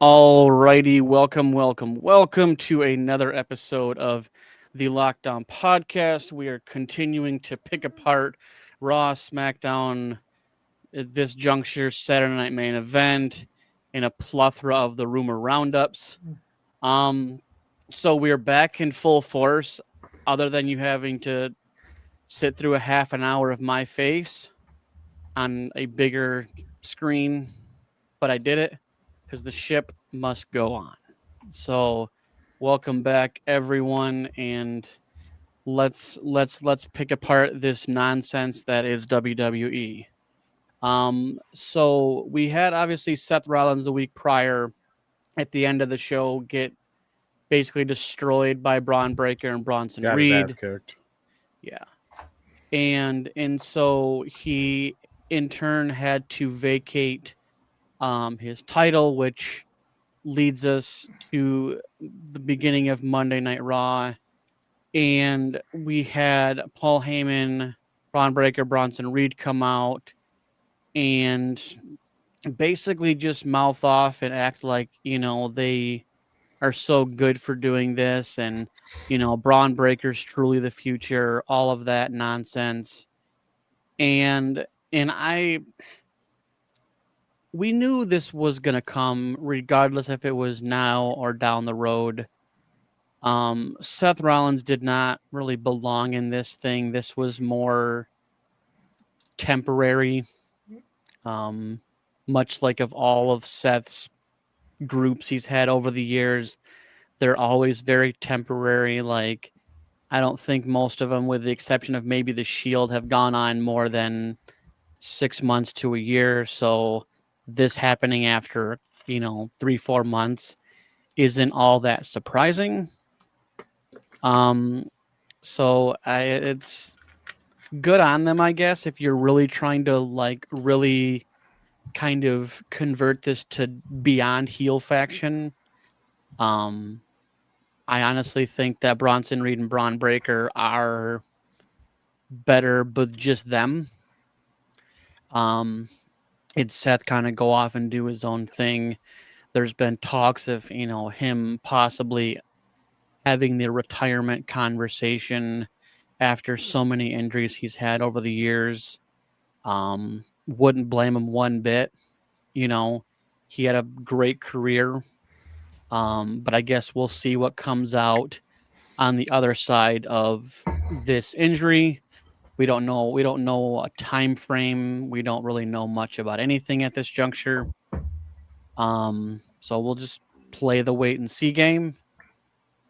Alrighty, welcome to another episode of the Lockdown Podcast. We are continuing to pick apart Raw, SmackDown, at this juncture, Saturday Night Main Event, and a plethora of the rumor roundups. Um, so we're back in full force. Other than you having to sit through a half an hour of my face on a bigger screen, but I did it because the ship must go on. So, welcome back, everyone, and let's pick apart this nonsense that is WWE. So we had obviously Seth Rollins the week prior at the end of the show get basically destroyed by Braun Breaker and Bronson Got his ass Reed. kicked. Yeah, and so he in turn had to vacate his title, which leads us to the beginning of Monday Night Raw. And we had Paul Heyman, Braun Breaker, Bronson Reed come out and basically just mouth off and act like, they are so good for doing this. And, Braun Breaker's truly the future, all of that nonsense. And we knew this was going to come regardless if it was now or down the road. Seth Rollins did not really belong in this thing. This was more temporary. Much like of all of Seth's groups he's had over the years, they're always very temporary. Like, I don't think most of them, with the exception of maybe the Shield, have gone on more than 6 months to a year. So this happening after 3-4 months isn't all that surprising. It's good on them, I guess, if you're really trying to really kind of convert this to beyond heel faction. Um, I honestly think that Bronson Reed and Braun Breaker are better, but just them. It's Seth kind of go off and do his own thing. There's been talks of him possibly having the retirement conversation after so many injuries he's had over the years. Wouldn't blame him one bit. He had a great career. But I guess we'll see what comes out on the other side of this injury. We don't know. We don't know a time frame. We don't really know much about anything at this juncture. So we'll just play the wait and see game.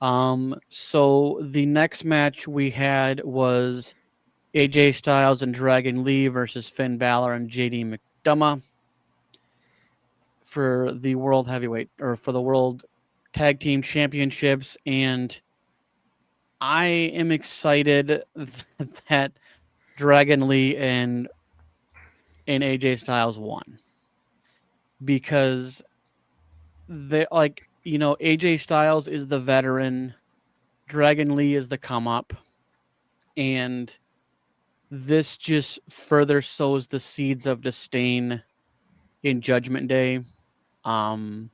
So the next match we had was AJ Styles and Dragon Lee versus Finn Balor and JD McDonough for the World Heavyweight or for the World Tag Team Championships. And I am excited that Dragon Lee and AJ Styles won because they AJ Styles is the veteran, Dragon Lee is the come up, and this just further sows the seeds of disdain in Judgment Day. And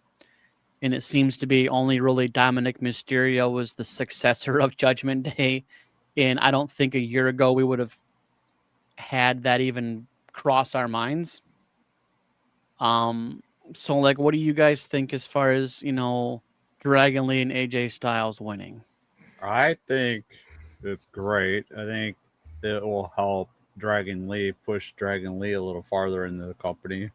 it seems to be only really Dominic Mysterio was the successor of Judgment Day. And I don't think a year ago we would have had that even cross our minds. So what do you guys think as far as, Dragon Lee and AJ Styles winning? I think it's great. I think it will help Dragon Lee push Dragon Lee a little farther in the company.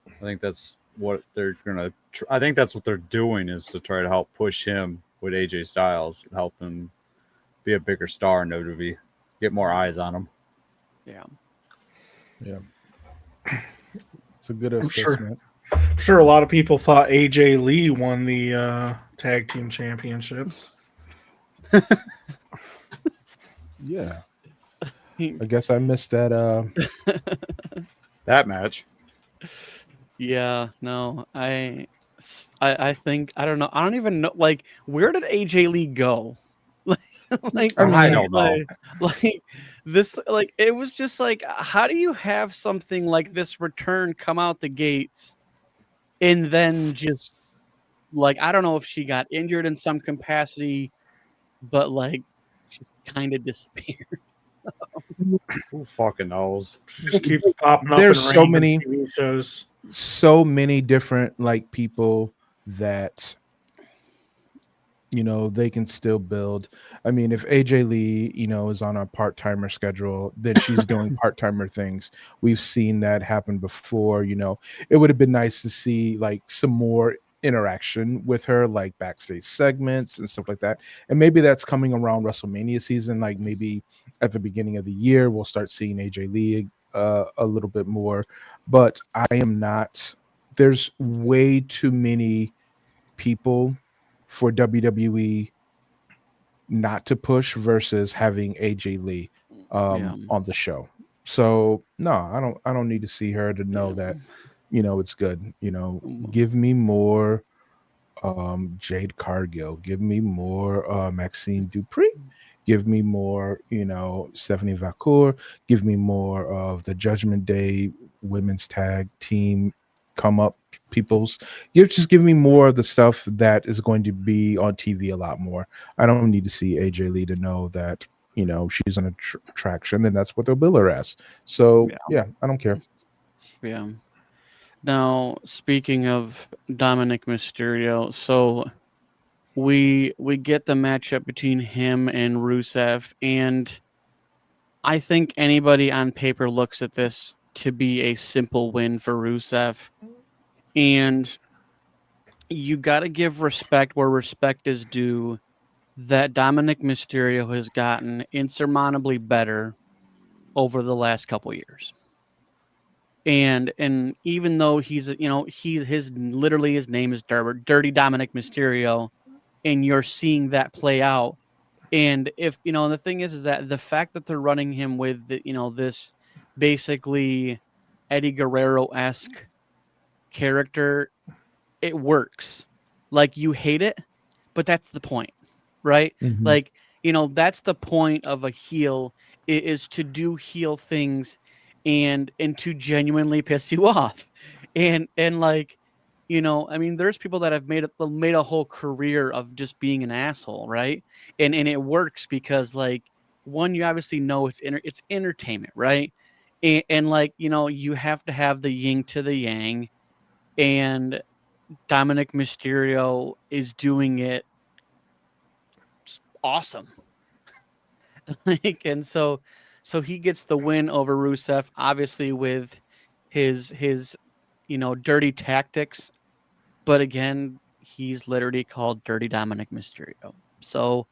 I think that's what they're gonna. I think that's what they're doing is to try to help push him with AJ Styles and help him be a bigger star in WWE, get more eyes on him. Yeah. Yeah. It's a good I'm assessment. sure a lot of people thought AJ Lee won the tag team championships. Yeah. I guess I missed that. That match. Yeah, no, I think I don't know. I don't even know. Where did AJ Lee go? I don't know. Like this. It was just how do you have something like this return come out the gates, and then just Like, I don't know if she got injured in some capacity, but like she kind of disappeared. Who fucking knows? Just keeps popping up There's in so random many- TV shows. So many different like people that they can still build. I mean, if AJ Lee, is on a part-timer schedule, then she's doing part-timer things. We've seen that happen before. It would have been nice to see like some more interaction with her, like backstage segments and stuff like that. And maybe that's coming around WrestleMania season. Like maybe at the beginning of the year, we'll start seeing AJ Lee a little bit more. But I am not. There's way too many people for WWE not to push versus having AJ Lee on the show. So no, I don't need to see her to know that it's good. Give me more Jade Cargill, give me more Maxine Dupree, give me more Stephanie Vacour, give me more of the Judgment Day women's tag team come up people's. Just give me more of the stuff that is going to be on TV a lot more. I don't need to see AJ Lee to know that she's an attraction, and that's what they'll bill her as. So yeah, I don't care. Yeah. Now, speaking of Dominic Mysterio, so we get the matchup between him and Rusev, and I think anybody on paper looks at this to be a simple win for Rusev. And you got to give respect where respect is due, that Dominic Mysterio has gotten insurmountably better over the last couple years. And even though he's literally his name is Dirty Dominic Mysterio, and you're seeing that play out. And if the thing is that the fact that they're running him with this basically Eddie Guerrero-esque character, it works. Like, you hate it, but that's the point, right? Mhm. Like, that's the point of a heel, is to do heel things and to genuinely piss you off. And like, I mean, there's people that have made a whole career of just being an asshole, right? And it works because, like, one, you obviously know it's entertainment, right? And like, you have to have the yin to the yang, and Dominic Mysterio is doing it awesome. Like, and so he gets the win over Rusev, obviously with his dirty tactics, but again, he's literally called Dirty Dominic Mysterio. So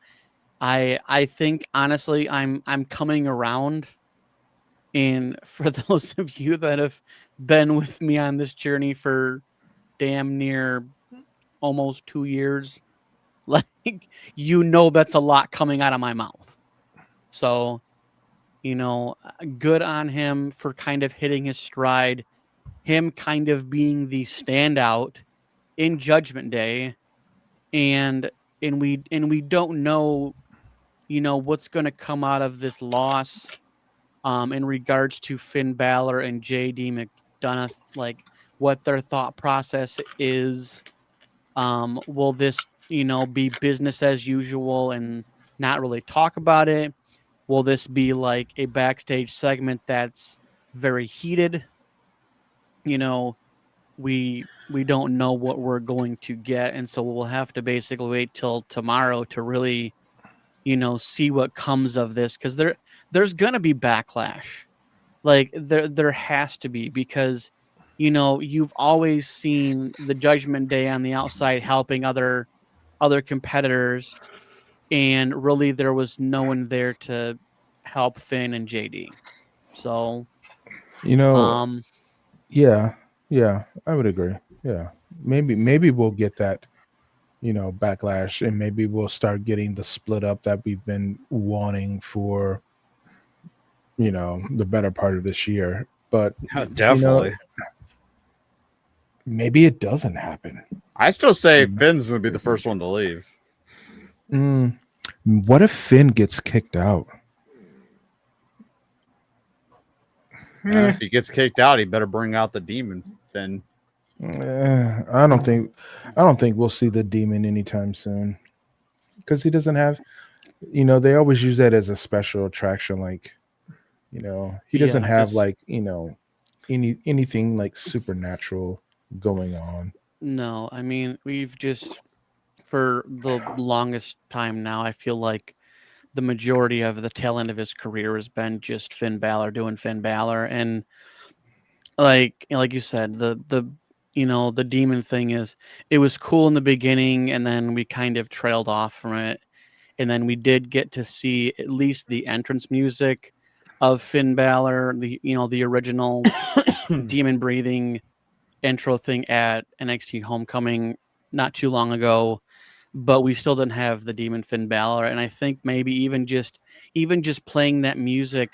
I think honestly I'm coming around. And for those of you that have been with me on this journey for damn near almost 2 years, like, that's a lot coming out of my mouth. So, good on him for kind of hitting his stride, him kind of being the standout in Judgment Day, and we don't know, what's going to come out of this loss in regards to Finn Balor and JD McDonough, like what their thought process is. Will this, be business as usual and not really talk about it? Will this be like a backstage segment that's very heated? We don't know what we're going to get, and so we'll have to basically wait till tomorrow to really, see what comes of this, because there's gonna be backlash. Like, there has to be, because you've always seen the Judgment Day on the outside helping other competitors, and really there was no one there to help Finn and JD. So Yeah, I would agree. Yeah, maybe we'll get that, backlash, and maybe we'll start getting the split up that we've been wanting for, the better part of this year. But Definitely. maybe it doesn't happen. I still say Finn's gonna be the first one to leave. What if Finn gets kicked out? If he gets kicked out, he better bring out the demon Finn. I don't think we'll see the demon anytime soon because he doesn't have. They always use that as a special attraction. Like, he doesn't Yeah, have because like anything like supernatural going on. no, I mean we've just for the longest time now. I feel like the majority of the tail end of his career has been just Finn Balor doing Finn Balor, and like you said, the demon thing is it was cool in the beginning, and then we kind of trailed off from it, and then we did get to see at least the entrance music of Finn Balor, the original demon breathing intro thing at NXT Homecoming not too long ago, but we still didn't have the demon Finn Balor, and I think maybe even just playing that music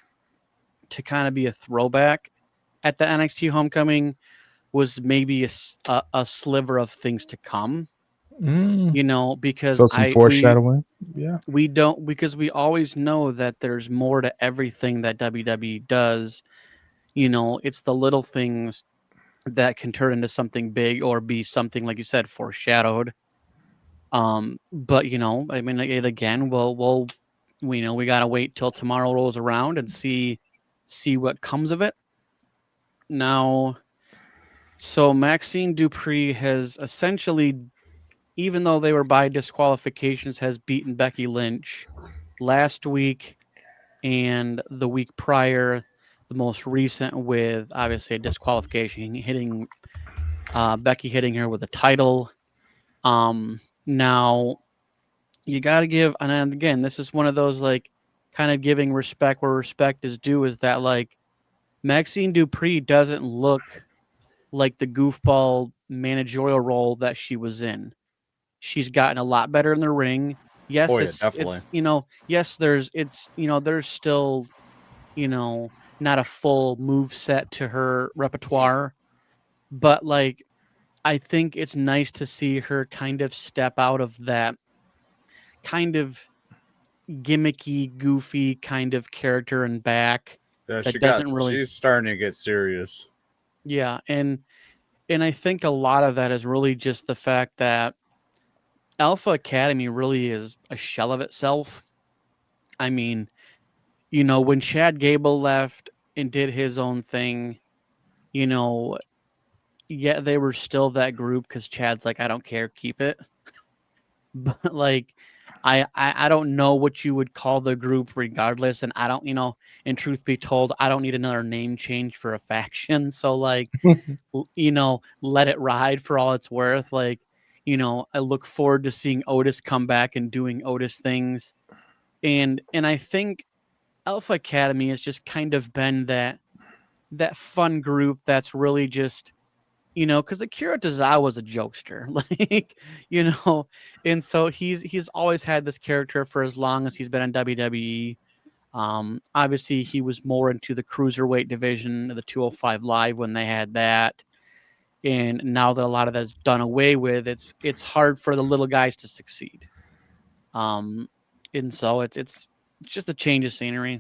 to kind of be a throwback at the NXT Homecoming was maybe a sliver of things to come, Mm. because So some foreshadowing. Yeah. we don't because we always know that there's more to everything that WWE does. It's the little things that can turn into something big or be something like you said foreshadowed. But I mean, it again, we gotta wait till tomorrow rolls around and see what comes of it. Now, so Maxine Dupree has essentially, even though they were by disqualifications, has beaten Becky Lynch last week and the week prior, the most recent with obviously a disqualification hitting Becky hitting her with a title. Now you got to give, and then again, this is one of those like kind of giving respect where respect is due. Is that like Maxine Dupree doesn't look like the goofball managerial role that she was in. She's gotten a lot better in the ring. Oh Yes, yeah, definitely. yes, there's still not a full move set to her repertoire, but like I think it's nice to see her kind of step out of that kind of gimmicky, goofy kind of character and back Yeah, that doesn't really, she's starting to get serious. yeah, and I think a lot of that is really just the fact that Alpha Academy really is a shell of itself. I mean, when Chad Gable left and did his own thing, you know, yeah, they were still that group because Chad's like, I don't care, keep it. But like, I don't know what you would call the group regardless, and I don't, and truth be told, I don't need another name change for a faction. So like, let it ride for all it's worth. Like, I look forward to seeing Otis come back and doing Otis things, and I think Alpha Academy has just kind of been that fun group that's really just because Akira Tozawa was a jokester, like and so he's always had this character for as long as he's been in WWE. Obviously, he was more into the cruiserweight division of the 205 Live when they had that, and now that a lot of that's done away with, it's hard for the little guys to succeed. Um, and so it's just a change of scenery.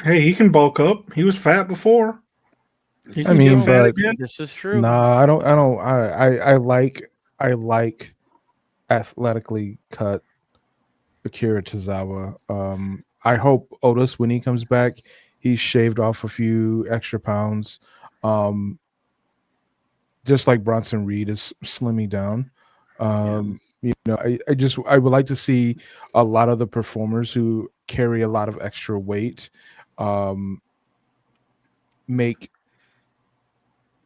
Hey, he can bulk up. He was fat before. He I can mean, get fat but again. This is true. nah, I like athletically cut Akira Tozawa. I hope Otis, when he comes back, he's shaved off a few extra pounds. Um, just like Bronson Reed is slimming down. I would like to see a lot of the performers who carry a lot of extra weight um, make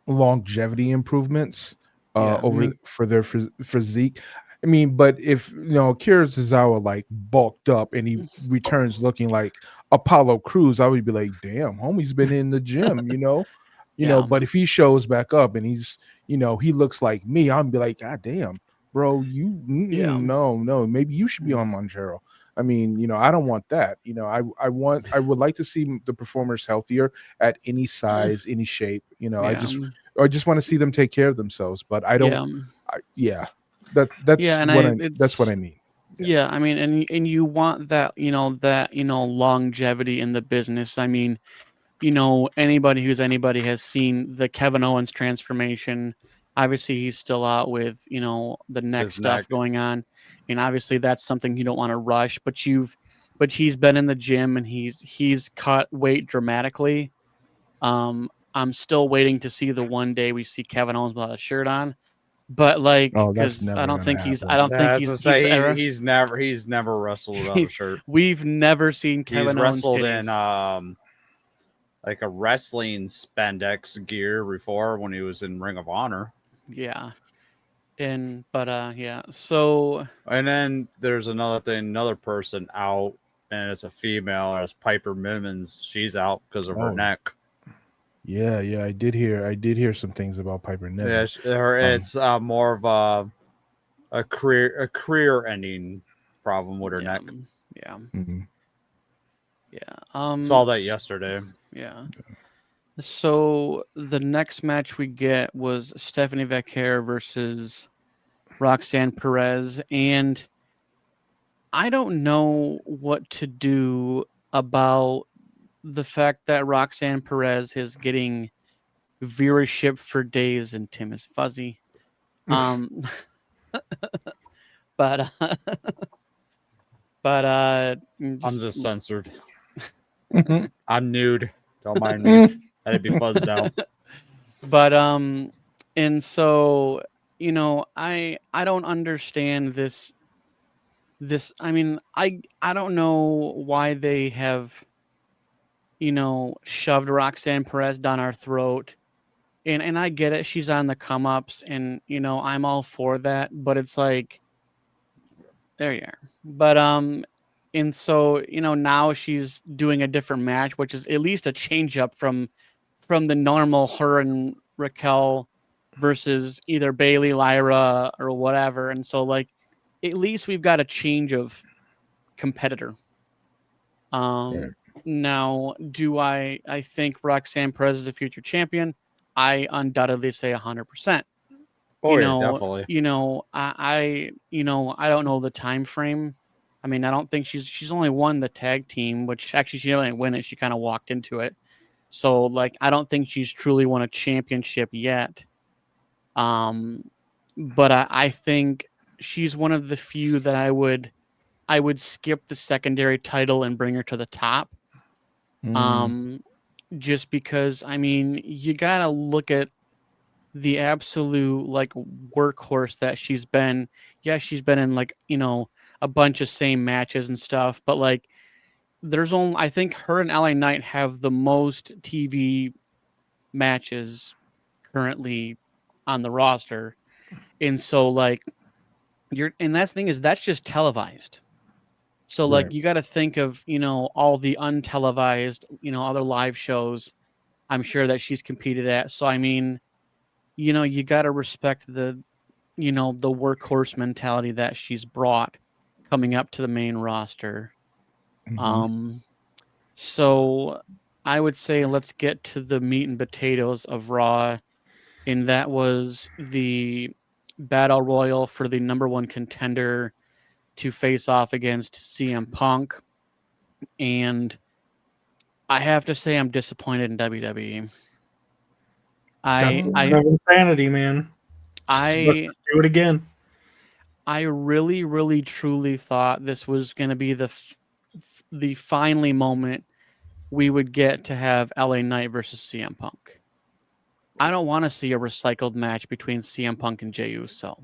longevity improvements Yeah, I over mean, for their physique. I mean, but if Kira Tozawa like bulked up and he returns looking like Apollo Cruz, I would be like, damn, homie's been in the gym. yeah, But if he shows back up and he looks like me, I'd be like, God damn, bro, yeah, no, maybe you should be on Monjaro. I mean, I don't want that. I would like to see the performers healthier at any size, any shape. yeah, I just want to see them take care of themselves. But I don't. yeah, Yeah, that's yeah, and that's what it's I mean. yeah, I mean, and you want that, longevity in the business. I mean, anybody has seen the Kevin Owens transformation. Obviously, he's still out with the neck His stuff neck. going on, and obviously that's something you don't want to rush. But he's been in the gym and he's cut weight dramatically. I'm still waiting to see the one day we see Kevin Owens without a shirt on, but Oh, that's because never I don't gonna think I happen. don't think That's he's to say ever. he's never wrestled without a He's- shirt. We've never seen He's Kevin Owens wrestled titties. in like a wrestling spandex gear before when he was in Ring of Honor. Yeah. Yeah. So And then there's another person out, and it's a female. It's Piper Niven's. She's out because of her Oh. neck. Yeah, I did hear some things about Piper Niven. Yeah, it's more of a career ending problem with her yeah, neck. yeah, Mhm. yeah. Saw that yesterday. Yeah. So the next match we get was Stephanie Vaquer versus Roxanne Perez, and I don't know what to do about the fact that Roxanne Perez is getting viewership for days and Tim is fuzzy. Um, but I'm just censored. Mhm. I'm nude. Don't mind me. I'd be fuzzed out. But and so I don't understand this. I mean, I don't know why they have shoved Roxanne Perez down our throat. And I get it, she's on the come ups, and I'm all for that, but it's like there you are. But and so now she's doing a different match, which is at least a change up from the normal her and Raquel versus either Bailey, Lyra, or whatever. And so like at least we've got a change of competitor. Right. Now do I think Roxanne Perez is a future champion? I undoubtedly say 100%. Oh yeah, definitely. I don't know the time frame. I mean, I don't think she's only won the tag team, which actually she didn't win it. She kind of walked into it. So like I don't think she's truly won a championship yet. But I think she's one of the few that I would skip the secondary title and bring her to the top. Mm. Just because I mean, you gotta look at the absolute like workhorse that she's been. Yeah, she's been in like, a bunch of same matches and stuff, but like there's only I think her and LA Knight have the most TV matches currently on the roster. And so like and that thing is that's just televised. So like Right. you got to think of, all the untelevised, other live shows I'm sure that she's competed at. So I mean, you got to respect the the workhorse mentality that she's brought coming up to the main roster. Mhm. So I would say let's get to the meat and potatoes of Raw, and that was the battle royal for the number one contender to face off against CM Punk. And I have to say I'm disappointed in WWE. Definition of insanity, man. Let's I do it again. I really, really, truly thought this was going to be the finally moment we would get to have LA Knight versus CM Punk. I don't want to see a recycled match between CM Punk and Jey Uso.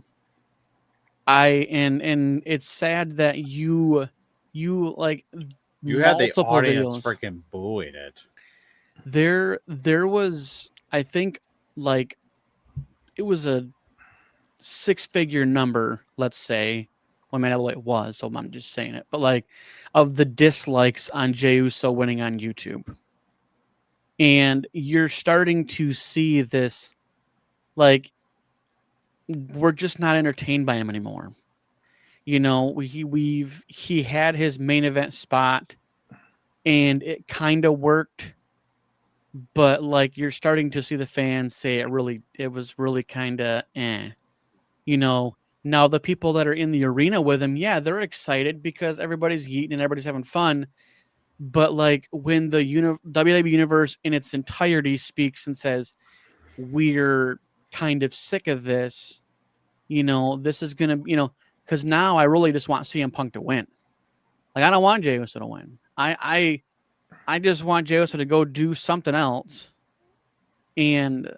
And it's sad that you like You had the multiple audience videos. freaking booing it. There was I think like it was a 6-figure number, let's say. Well, I mean, I know it was, so I'm just saying it. But like, of the dislikes on Jey Uso winning on YouTube, and you're starting to see this, like, we're just not entertained by him anymore. He had his main event spot, and it kind of worked, but like you're starting to see the fans say it was really kind of Now the people that are in the arena with him, yeah, they're excited because everybody's eating and everybody's having fun. But like when the WWE universe in its entirety speaks and says we're kind of sick of this. This is gonna, because now I really just want CM Punk to win. Like, I don't want Jey Uso to win. I just want Jey Uso to go do something else. And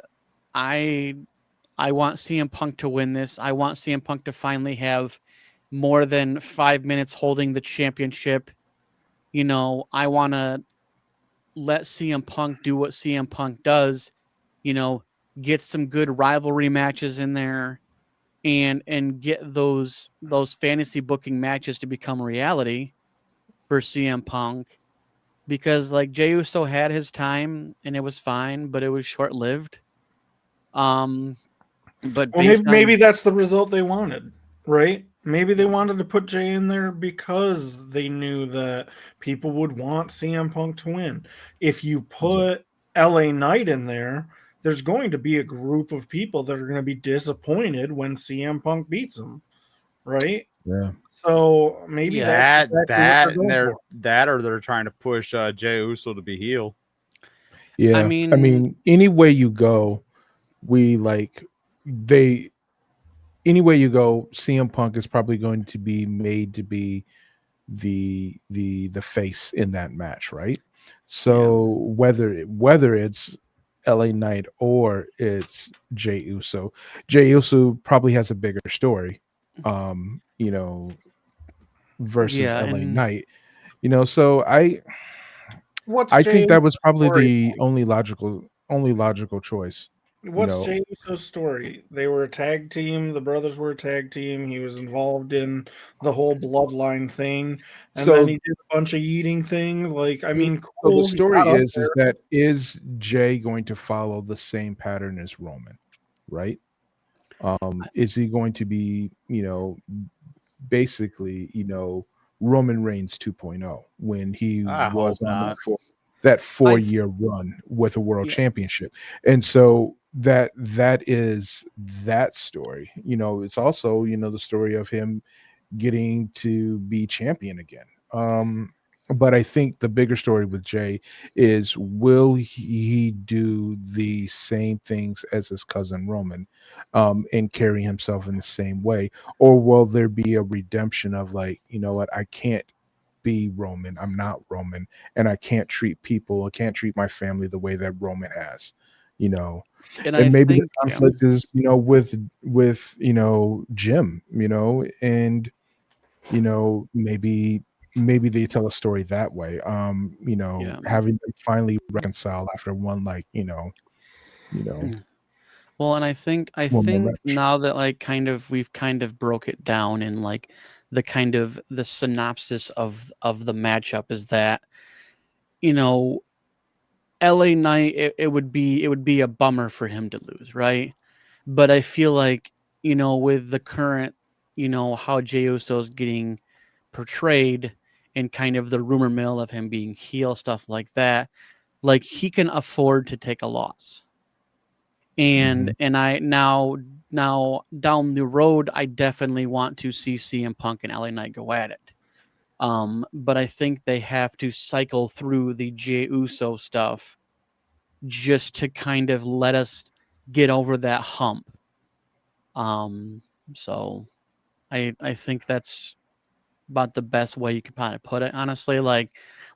I want CM Punk to win this. I want CM Punk to finally have more than 5 minutes holding the championship. I want to let CM Punk do what CM Punk does, get some good rivalry matches in there and get those fantasy booking matches to become reality for CM Punk, because like Jey Uso had his time and it was fine, but it was short-lived. But Well, maybe that's the result they wanted, right? Maybe they wanted to put Jay in there because they knew that people would want CM Punk to win. If you put LA Knight in there, there's going to be a group of people that are going to be disappointed when CM Punk beats them, right? Yeah. So maybe that's exactly what they're going for. That or they're trying to push Jey Uso to be heel. Yeah. I I mean- mean, any way you go, any way you go, CM Punk is probably going to be made to be the face in that match, right? So whether it's LA Knight or it's Jey Uso probably has a bigger story, versus Yeah, LA and- Knight. So I What's think Jey that was probably story? the only logical choice. What's Jey Uso's story? They were a tag team. The brothers were a tag team. He was involved in the whole bloodline thing, and So- then he did a bunch of eating things. Like, I mean, So cool. the he story got up is there. that is Jay going to follow the same pattern as Roman, right? Is he going to be, basically, Roman Reigns 2.0 when he I was hope on not. that 4-year run with a world Yeah. championship? And so that is that story. It's also, the story of him getting to be champion again. But I think the bigger story with Jay is, will he do the same things as his cousin Roman, and carry himself in the same way? Or will there be a redemption of, like, you know what, I can't be Roman. I'm not Roman, and I can't treat my family the way that Roman has, and and I maybe think, the conflict is, with Jim, and maybe they tell a story that way. Yeah. Having them finally reconcile after one, Well, and I think One more match. now that we've kind of broke it down in like the kind of the synopsis of the matchup is that, LA Knight, it would be a bummer for him to lose, right? But I feel like, with the current, how Jey Uso's getting portrayed and kind of the rumor mill of him being heel, stuff like that, like he can afford to take a loss. And I now down the road, I definitely want to see CM Punk and LA Knight go at it. But I think they have to cycle through the Jey Uso stuff just to kind of let us get over that hump. So I think that's about the best way you could probably put it. Honestly, like,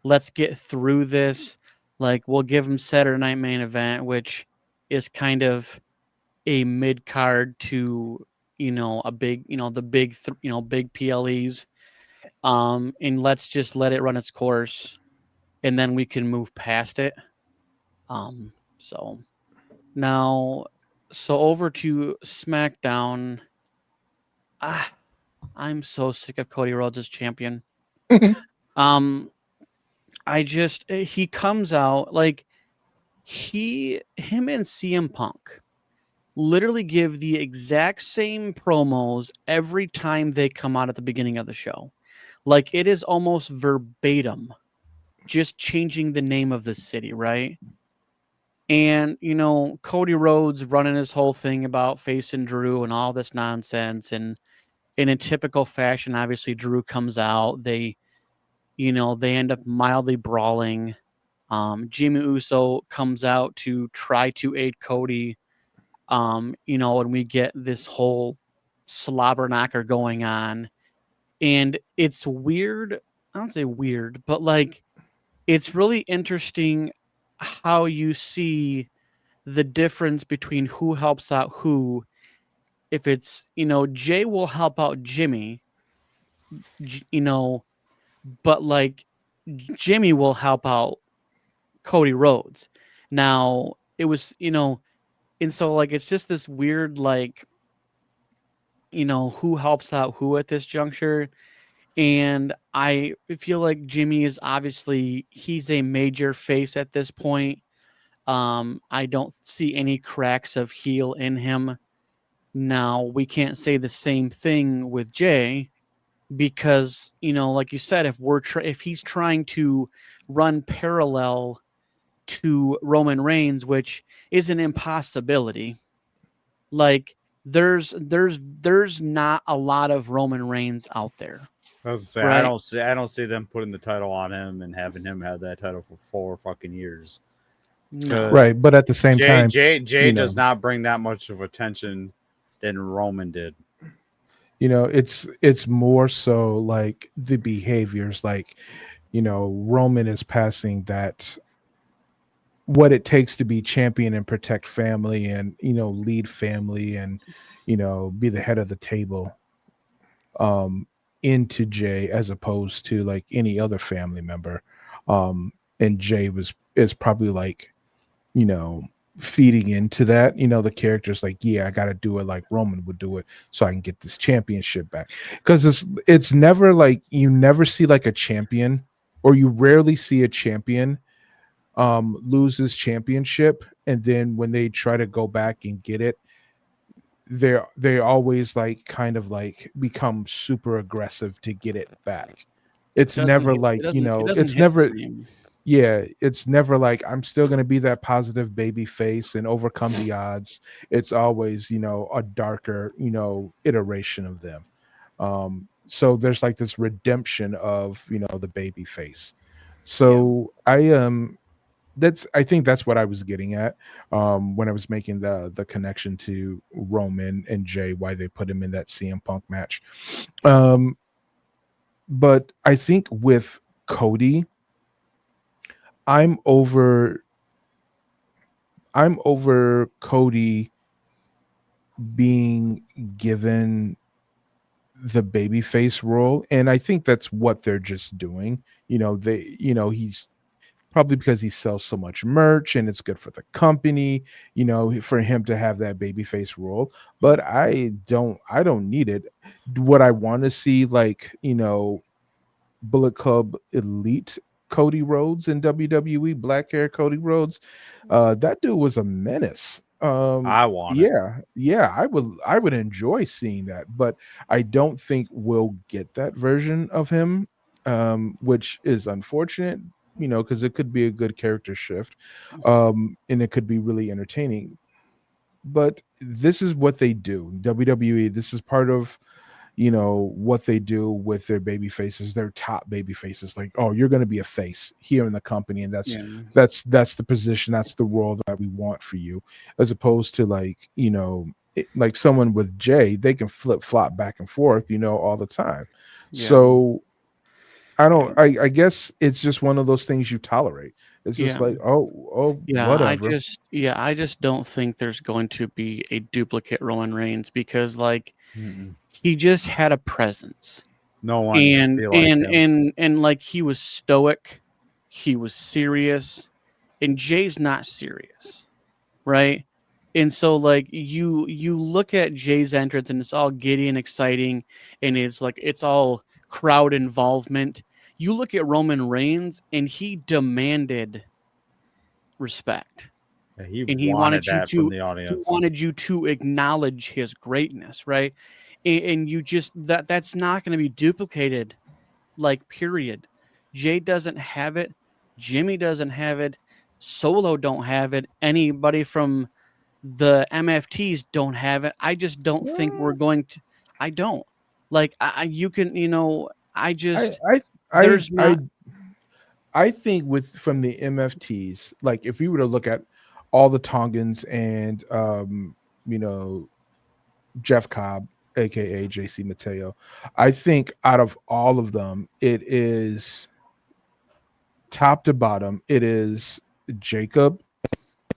let's get through this. Like, we'll give them Saturday Night Main Event, which is kind of a mid card to, a big, the big, big PLEs. And let's just let it run its course, and then we can move past it. So now, over to SmackDown. I'm so sick of Cody Rhodes as champion. He comes out like him and CM Punk literally give the exact same promos every time they come out at the beginning of the show. Like, it is almost verbatim, just changing the name of the city, right? And, Cody Rhodes running his whole thing about facing Drew and all this nonsense. And in a typical fashion, obviously, Drew comes out. They end up mildly brawling. Jimmy Uso comes out to try to aid Cody. You know, and we get this whole slobber knocker going on, and it's weird. I don't say weird, but like it's really interesting how you see the difference between who helps out who. If it's, you know, Jay will help out Jimmy, you know, but like Jimmy will help out Cody Rhodes. Now, it was, you know, and so like it's just this weird like, you know, who helps out who at this juncture. And I feel like Jimmy is obviously he's a major face at this point. I don't see any cracks of heel in him. Now, we can't say the same thing with Jay because, you know, like you said, if he's trying to run parallel to Roman Reigns, which is an impossibility, like there's not a lot of Roman Reigns out there. I was to say Right. I don't see them putting the title on him and having him have that title for 4 fucking years. No. Right, but at the same time, Jay you does know. not bring that much of attention than Roman did. you know, it's more so like the behaviors, like, you know, Roman is passing that what it takes to be champion and protect family and, you know, lead family and, you know, be the head of the table into Jay, as opposed to like any other family member. And Jay is probably like, you know, feeding into that. You know, the character's like, yeah, I got to do it like Roman would do it so I can get this championship back. Because it's never like, you never see like a champion, or you rarely see a champion loses championship, and then when they try to go back and get it, they always like kind of like become super aggressive to get it back. It's never like, you it know, doesn't it's hit never, the same. yeah, it's never like I'm still going to be that positive baby face and overcome the odds. It's always, you know, a darker, you know, iteration of them. So there's like this redemption of, you know, the baby face. So I think that's what I was getting at when I was making the connection to Roman and Jay, why they put him in that CM Punk match. But I think with Cody, I'm over Cody being given the babyface role, and I think that's what they're just doing. You know, he's probably because he sells so much merch and it's good for the company, you know, for him to have that babyface role. But I don't need it. What I want to see, like, you know, Bullet Club Elite Cody Rhodes in WWE, black hair Cody Rhodes, that dude was a menace. I want it. Yeah, I would enjoy seeing that, but I don't think we'll get that version of him, which is unfortunate, you know, because it could be a good character shift, and it could be really entertaining. But this is what they do, WWE. This is part of, you know, what they do with their baby faces, their top baby faces. Like, oh, you're going to be a face here in the company, and Yeah. that's the position, that's the role that we want for you, as opposed to like, you know, like someone with Jay, they can flip flop back and forth, you know, all the time. Yeah. So I guess it's just one of those things you tolerate. It's just Yeah. like, oh, Yeah, whatever. I just don't think there's going to be a duplicate Roman Reigns because like he just had a presence. No one And be like him. and like he was stoic, he was serious, and Jay's not serious, right? And so like you look at Jay's entrance and it's all giddy and exciting and it's like it's all crowd involvement. You look at Roman Reigns and he demanded respect. Yeah, he And he wanted wanted you that from to the audience. acknowledge his greatness, right? And you just that's not going to be duplicated, like, period. Jay doesn't have it, Jimmy doesn't have it, Solo don't have it, anybody from the MFTs don't have it. I just don't think we're going to. I don't like. You can, you know. I just there's not. I think with from the MFTs, like if we were to look at all the Tongans and you know, Jeff Cobb, aka JC Mateo. I think out of all of them, it is top to bottom, it is Jacob,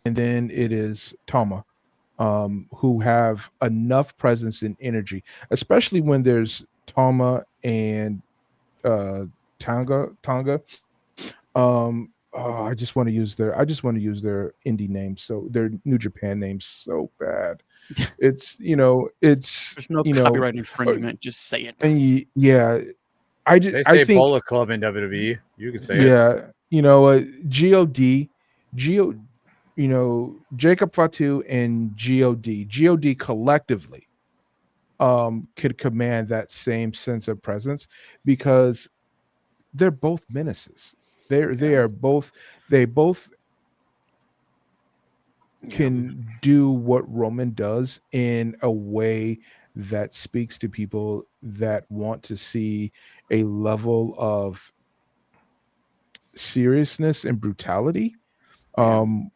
and then it is Toma, who have enough presence and energy, especially when there's Toma and Tonga. I just want to use their indie names, so their New Japan names so bad. It's There's no copyright uh, infringement. Just say it. and yeah, They I say think Bullet Club in WWE. You can say it. yeah, God, Go, Jacob Fatu and God collectively could command that same sense of presence because they're both menaces. They both can do what Roman does in a way that speaks to people that want to see a level of seriousness and brutality. Um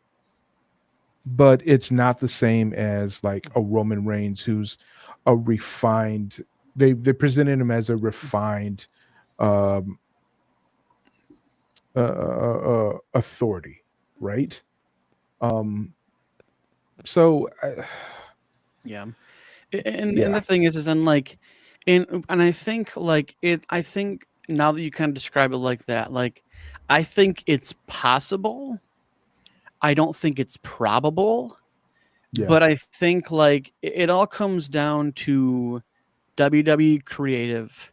but it's not the same as like a Roman Reigns who's a refined they presented him as a refined um authority, right? Um so Yeah. And yeah. the thing is then like and I think like it I think now that you kind of describe it like that, like I think it's possible. I don't think it's probable, Yeah. but I think like it all comes down to WWE creative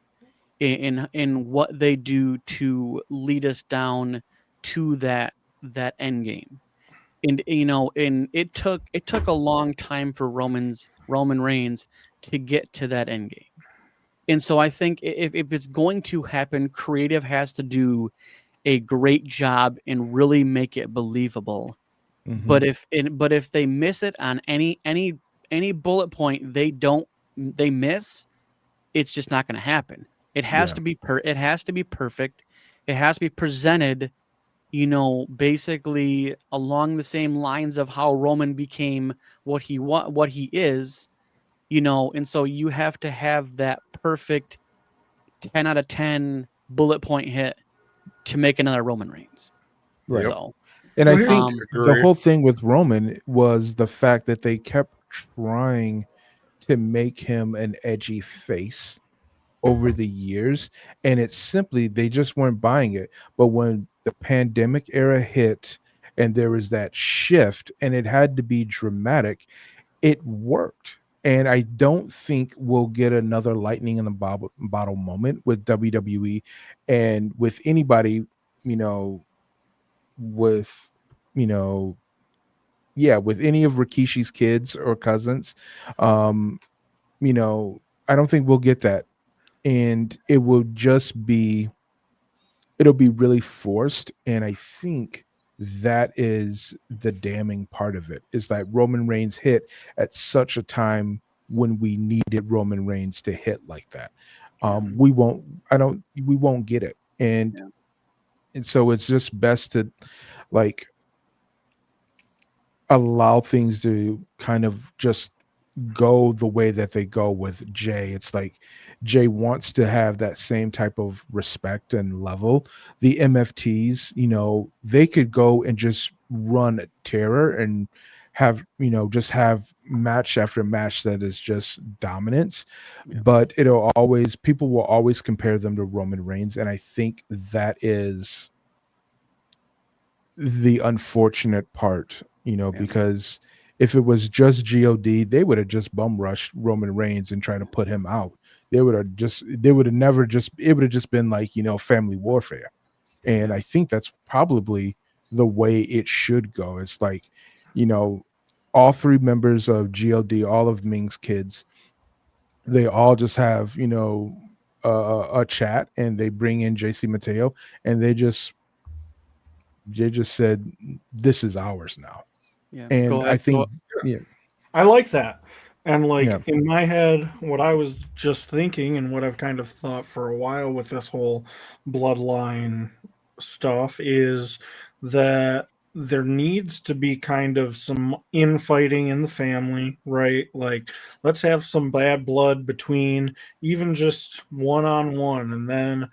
in what they do to lead us down to that end game. And and it took a long time for Roman Reigns to get to that end game. And so I think if it's going to happen, creative has to do a great job and really make it believable. But Mhm. if they miss it on any bullet point they miss, it's just not going to happen. It has Yeah. to be it has to be perfect. It has to be presented, basically along the same lines of how Roman became what he is, and so you have to have that perfect 10 out of 10 bullet point hit to make another Roman Reigns. Right. Yep. So, And I think um, the Agree. whole thing with Roman was the fact that they kept trying to make him an edgy face over the years, and it's simply they just weren't buying it. But when the pandemic era hit and there was that shift and it had to be dramatic, it worked. And I don't think we'll get another lightning in the bottle moment with WWE and with anybody, you know, with you know with any of Rikishi's kids or cousins. Um, I don't think we'll get that. And it'll be really forced. And I think that is the damning part of it is that Roman Reigns hit at such a time when we needed Roman Reigns to hit like that. We won't get it. Yeah. And so it's just best to like allow things to kind of just go the way that they go with Jay. It's like Jay wants to have that same type of respect and level. The MFTs, they could go and just run terror and have, just have match after match that is just dominance. Yeah. But people will always compare them to Roman Reigns. And I think that is the unfortunate part, because if it was just God, they would have just bum rushed Roman Reigns and tried to put him out. They would have never just, it would have just been like, family warfare. And I think that's probably the way it should go. It's like, all three members of God, all of Ming's kids, they all just have, a chat and they bring in JC Mateo and they just said, "This is ours now." Yeah. And Go I ahead. think, yeah, I like that. And like yeah, in my head, what I was just thinking and what I've kind of thought for a while with this whole bloodline stuff is that there needs to be kind of some infighting in the family, right? Like, let's have some bad blood between even just one-on-one, and then,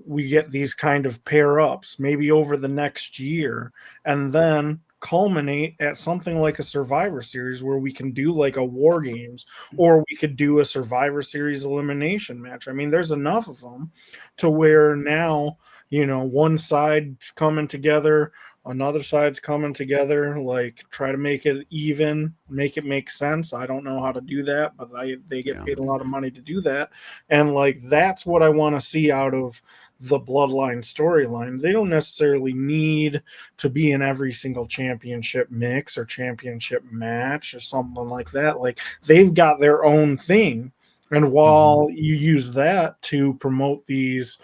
we get these kind of pair ups maybe over the next year, and then culminate at something like a Survivor Series where we can do like a War Games, or we could do a Survivor Series elimination match. I mean, there's enough of them to where now, one side's coming together, another side's coming together, like try to make it even, make it make sense. I don't know how to do that, but they get Yeah. paid a lot of money to do that. And like, that's what I want to see out of the Bloodline storyline. They don't necessarily need to be in every single championship mix or championship match or something like that. Like, they've got their own thing. And while you use that to promote these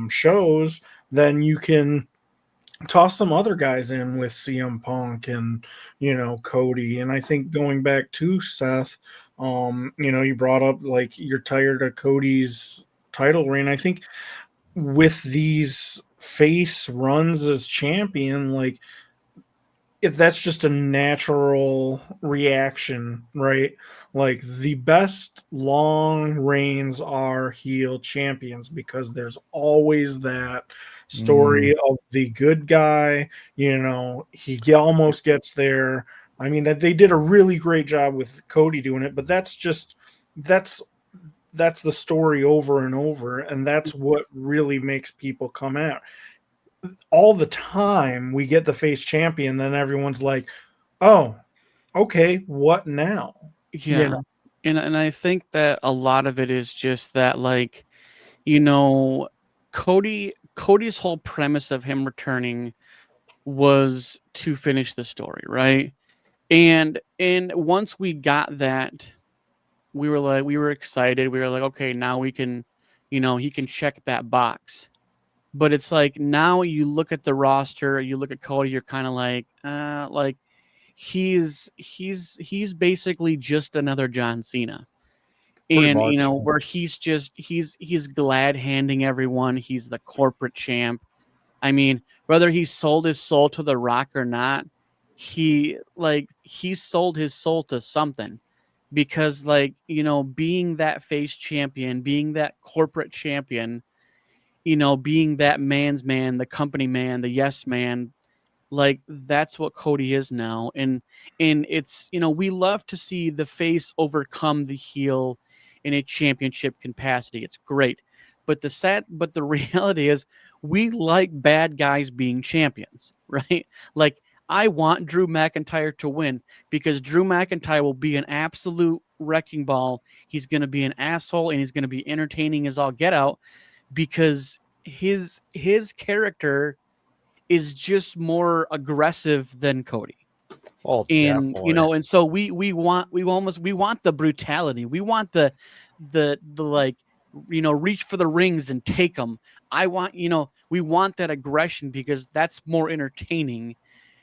shows, then you can toss some other guys in with CM Punk and Cody. And I think going back to Seth, you brought up like you're tired of Cody's title reign. I think with these face runs as champion, like, if that's just a natural reaction, right? Like, the best long reigns are heel champions because there's always that story of the good guy. He almost gets there. I mean, they did a really great job with Cody doing it, but that's the story over and over, and that's what really makes people come out. All the time we get the face champion, then everyone's like, oh, okay, what now? Yeah. And I think that a lot of it is just that, like, Cody's whole premise of him returning was to finish the story, right? And once we got that, we were excited. We were like, okay, now we can, he can check that box. But it's like, now you look at the roster, you look at Cody, you're kind of like he's basically just another John Cena. Pretty And much. where he's glad handing everyone, he's the corporate champ. I mean, whether he sold his soul to The Rock or not, he sold his soul to something, because being that face champion, being that corporate champion, being that man's man, the company man, the yes man, like, that's what Cody is now. And it's, we love to see the face overcome the heel in a championship capacity. It's great. But the reality is, we like bad guys being champions, right? Like, I want Drew McIntyre to win because Drew McIntyre will be an absolute wrecking ball. He's going to be an asshole, and he's going to be entertaining as all get out, because his character is just more aggressive than Cody. Oh, And definitely. and so we want the brutality. We want the like, reach for the rings and take them. I want, we want that aggression because that's more entertaining,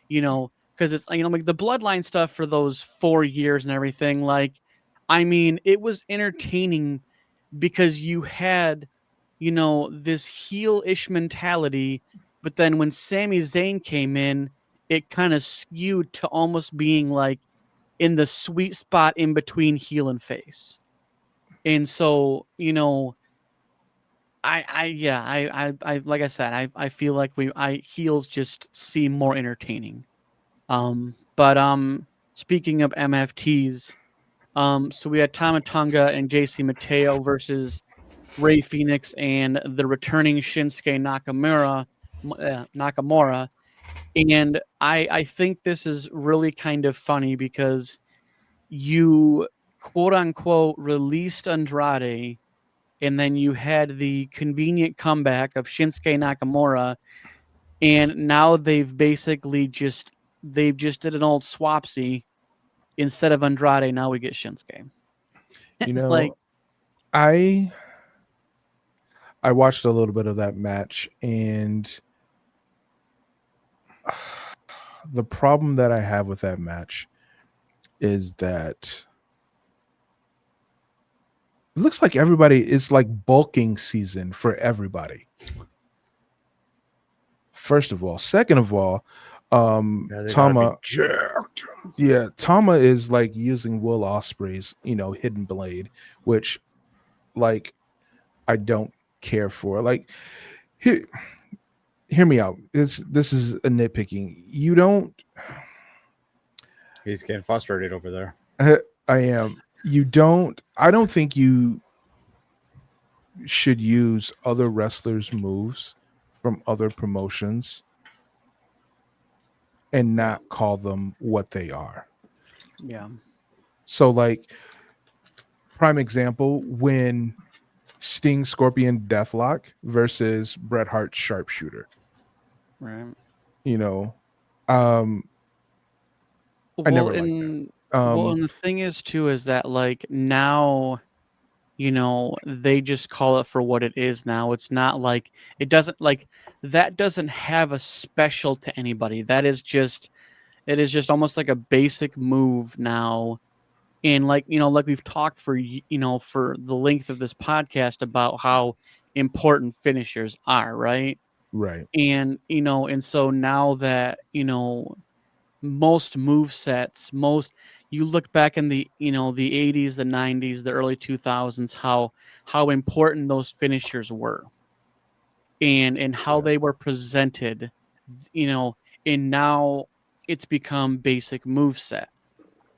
because it's, like the Bloodline stuff for those 4 years and everything. Like, I mean, it was entertaining because you had, this heel-ish mentality, but then when Sami Zayn came in, it kind of skewed to almost being like in the sweet spot in between heel and face. And so, I like I said, I feel like heels just seem more entertaining. But speaking of MFTs, so we had Tama Tonga and JC Mateo versus Ray Phoenix and the returning Shinsuke Nakamura. And I think this is really kind of funny because you, quote unquote, released Andrade, and then you had the convenient comeback of Shinsuke Nakamura, and now they've basically just did an old swapsy. Instead of Andrade, now we get Shinsuke. Like, I watched a little bit of that match, and the problem that I have with that match is that it looks like everybody is like bulking season for everybody. First of all, second of all, Yeah, they gotta Tama, be jacked. yeah, Tama is like using Will Ospreay's, hidden blade, which like I don't care for. Like, hear me out. This is a nitpicking. You don't. He's getting frustrated over there. I am. You don't. I don't think you should use other wrestlers' moves from other promotions and not call them what they are. Yeah. So, like, prime example, when Sting Scorpion Deathlock versus Bret Hart Sharpshooter, Right. you know, um, I Well, never liked that. and and the thing is too is that like now, they just call it for what it is now. It's not like it doesn't like that doesn't have a special to anybody. It is just almost like a basic move now. And like, like we've talked for the length of this podcast about how important finishers are, right? Right. And and so now that, most move sets, you look back in the the 80s, the 90s, the early 2000s, how important those finishers were, and how Yeah. they were presented, you know and now it's become basic move set.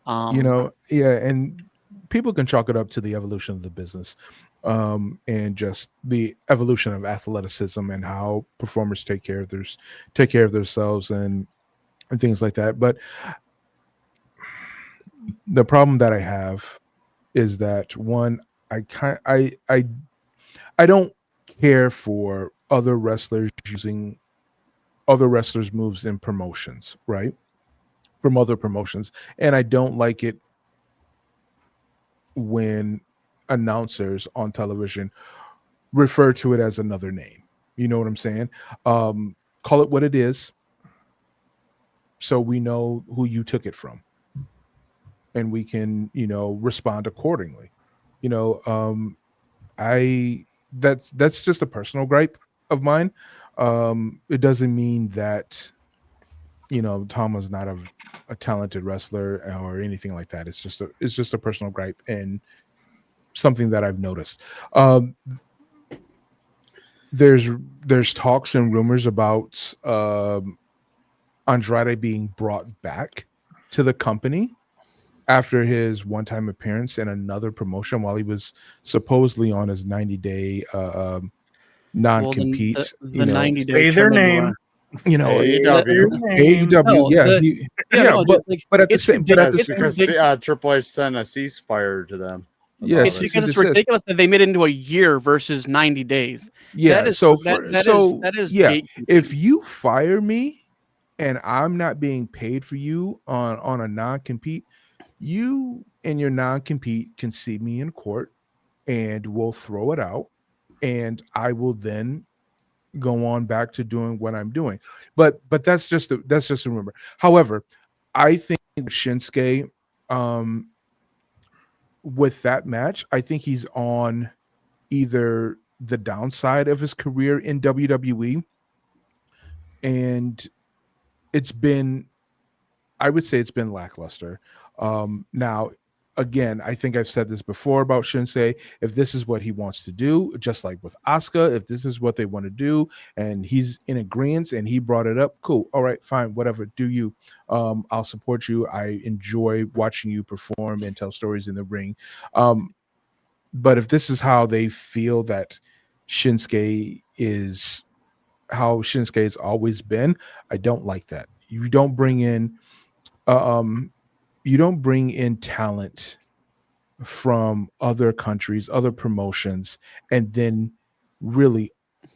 Yeah, and people can chalk it up to the evolution of the business, and just the evolution of athleticism and how performers take care of themselves and things like that. But the problem that I have is that one, I don't care for other wrestlers using other wrestlers' moves in promotions, right? From other promotions, and I don't like it when announcers on television refer to it as another name. You know what I'm saying? Call it what it is, so we know who you took it from, and we can, respond accordingly. You know, I that's just a personal gripe of mine. It doesn't mean that Tom was not a talented wrestler or anything like that. It's just a personal gripe and something that I've noticed. Um, there's talks and rumors about Andrade being brought back to the company after his one-time appearance in another promotion while he was supposedly on his 90-day Well, non-compete. the 90-day Say their turned into name. AEW. AEW, yeah, but at the it's same, but at That's the same, because Triple H sent a ceasefire to them. Yeah, about it's it. because it's this is- ridiculous that they made it into a year versus 90 days. yeah. That is So that is yeah, gatekeeping. if you fire me and I'm not being paid for you on a non-compete, you and your non-compete can see me in court and we'll throw it out, and I will then go on back to doing what I'm doing. But that's just a rumor. However, I think Shinsuke, with that match, I think he's on either the downside of his career in WWE, and I would say it's been lackluster. Now, again, I think I've said this before about Shinsei. If this is what he wants to do, just like with Asuka, if this is what they want to do, and he's in agreement and he brought it up, cool. All right, fine, whatever. Do you? I'll support you. I enjoy watching you perform and tell stories in the ring. But if this is how they feel that Shinsuke is, how Shinsuke has always been, I don't like that. You don't bring in talent from other countries, other promotions, and then really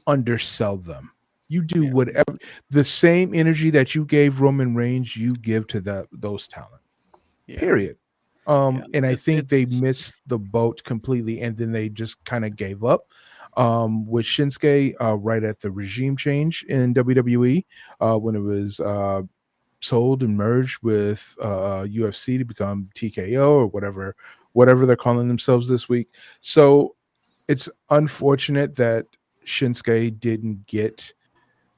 undersell them. You do whatever, the same energy that you gave Roman Reigns, you give to those talent. Yeah. Period. And I think they it's- missed the boat completely, and then they just kind of gave up. With Shinsuke, right at the regime change in WWE, when it was sold and merged with UFC to become TKO or whatever they're calling themselves this week. So it's unfortunate that Shinsuke didn't get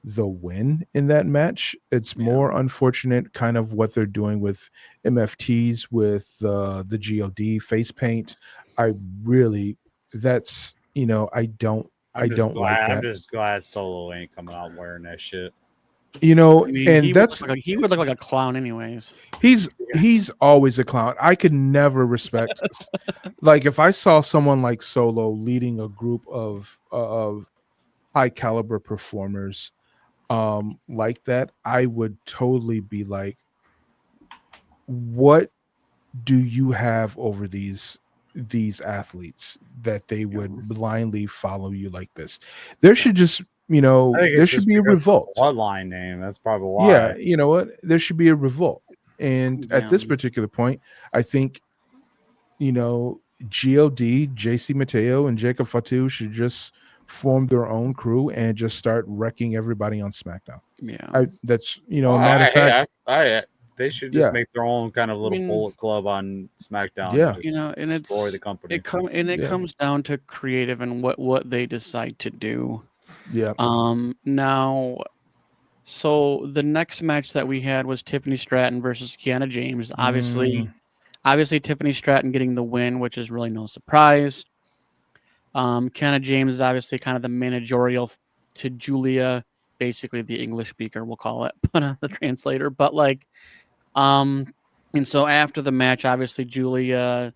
the win in that match. It's Yeah. more unfortunate kind of what they're doing with MFTs with the God face paint. I really that's I don't like I'm that. just glad Solo ain't coming out wearing that shit. I mean, And that's he would look like a clown anyways. he's always a clown. I could never respect like if I saw someone like Solo leading a group of high caliber performers like that, I would totally be like, what do you have over these athletes that they would blindly follow you like this? There should just I think there it's should just be a because of the revolt. bloodline name. That's probably Yeah, why. you know what? There should be a revolt. And at this Yeah. particular point, I think God, JC Mateo, and Jacob Fatu should just form their own crew and just start wrecking everybody on SmackDown. Yeah. That's Well, a matter of fact. they should just Yeah, make their own kind of little mean, Bullet Club on SmackDown yeah, and just And destroy the company. it Yeah. comes down to creative and what they decide to do. yeah. Now, so the next match that we had was Tiffany Stratton versus Kiana James. Obviously Tiffany Stratton getting the win, which is really no surprise. Kiana James is obviously kind of the managerial to Julia, basically the English speaker, we'll call it, but the translator. But and so after the match, obviously Julia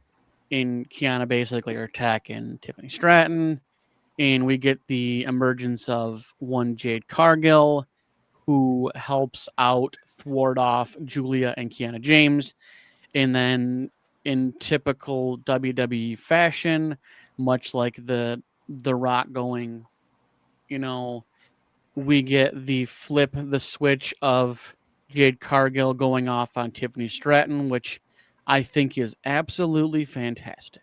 and Kiana basically are attacking Tiffany Stratton, and we get the emergence of one Jade Cargill, who helps out thwart off Julia and Kiana James, and then in typical WWE fashion, much like the Rock going, we get the switch of Jade Cargill going off on Tiffany Stratton, which I think is absolutely fantastic.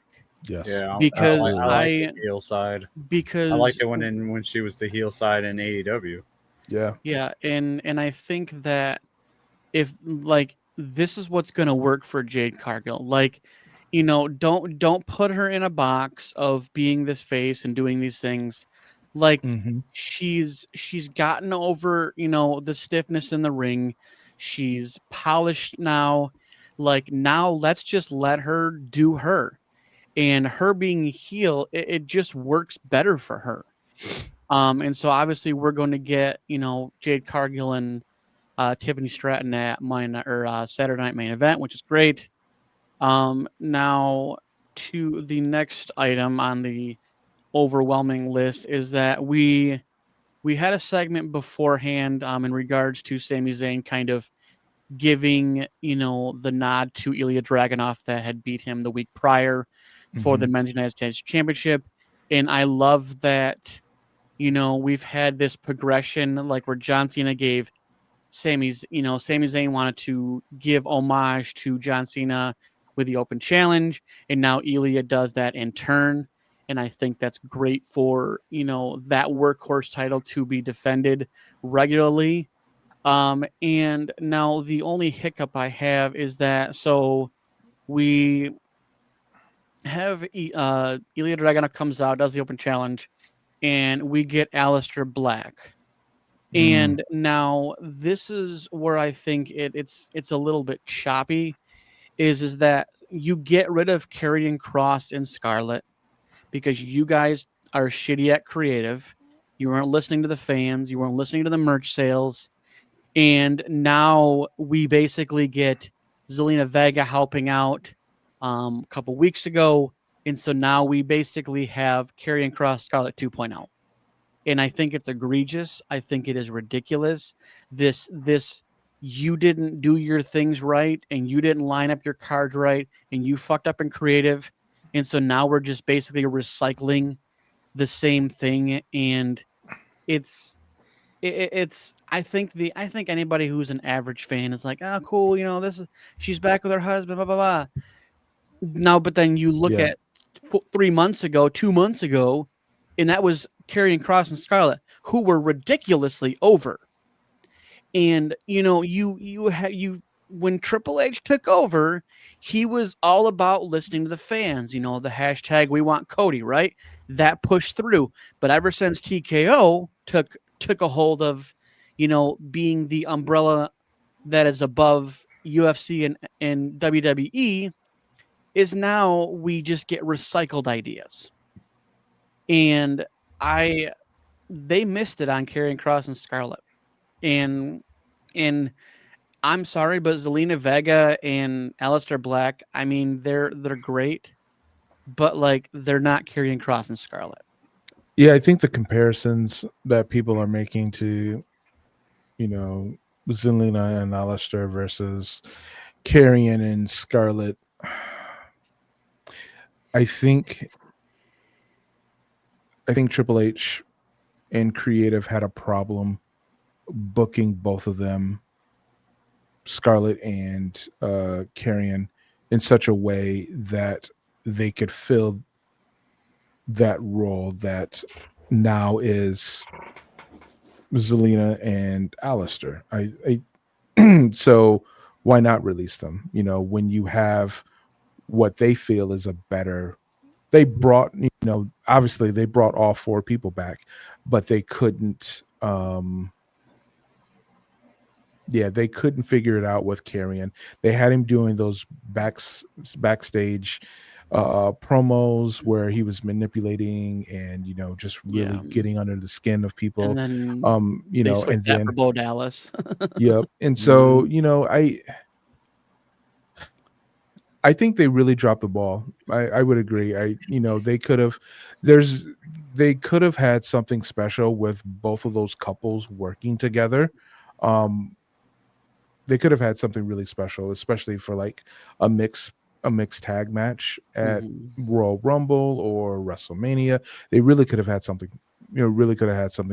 Yes. Yeah, Because I like the heel side. because I liked it when she was the heel side in AEW. Yeah. yeah, and I think that if this is what's going to work for Jade Cargill, don't put her in a box of being this face and doing these things. Mhm. She's gotten over the stiffness in the ring. She's polished now. Now let's just let her do her, and her being a heel, it just works better for her. And so obviously we're going to get Jade Cargill and Tiffany Stratton at Saturday Night Main Event, which is great. Now to the next item on the overwhelming list is that we had a segment beforehand in regards to Sami Zayn kind of giving the nod to Ilya Dragunov that had beat him the week prior for the Men's United States Championship, and I love that we've had this progression where John Cena gave Sami Zayn wanted to give homage to John Cena with the open challenge, and now Ilya does that in turn. And I think that's great for that workhorse title to be defended regularly. And now the only hiccup I have is that we have Ilya Dragunov comes out, does the open challenge, and we get Aleister Black. And now this is where I think it's a little bit choppy, is that you get rid of Karrion Kross and Scarlett because you guys are shitty at creative. You weren't listening to the fans. You weren't listening to the merch sales. And now we basically get Zelina Vega helping out a couple weeks ago. And so now we basically have Karrion Kross Scarlett 2.0. And I think it's egregious. I think it is ridiculous. This you didn't do your things right, and you didn't line up your cards right, and you fucked up in creative, and so now we're just basically recycling the same thing. And it's I think anybody who's an average fan is like, oh cool, she's back with her husband, blah blah blah. Now, but then you look at 2 months ago, and that was Karrion Kross and Scarlett, who were ridiculously over. And you when Triple H took over, he was all about listening to the fans. The hashtag we want Cody, right? That pushed through. But ever since TKO took a hold of being the umbrella that is above UFC and WWE, is now we just get recycled ideas. And they missed it on Karrion Kross and Scarlett. And I'm sorry, but Zelina Vega and Aleister Black, I mean, they're great, but like they're not Karrion Kross and Scarlett. Yeah, I think the comparisons that people are making to, Zelina and Alistair versus Karrion and Scarlett, I think Triple H and creative had a problem booking both of them, Scarlett and Karrion, in such a way that they could fill that role that now is Zelina and Alistair. I so why not release them? When you have what they feel is a better. They brought, obviously they brought all 4 people back, but they couldn't. They couldn't figure it out with Karrion. They had him doing those backstage promos where he was manipulating and just really getting under the skin of people. And then and then for Bo Dallas. Yep. And so I think they really dropped the ball. I would agree. They could have had something special with both of those couples working together. They could have had something really special, especially for like a mixed tag match at Royal Rumble or WrestleMania. They really could have had something,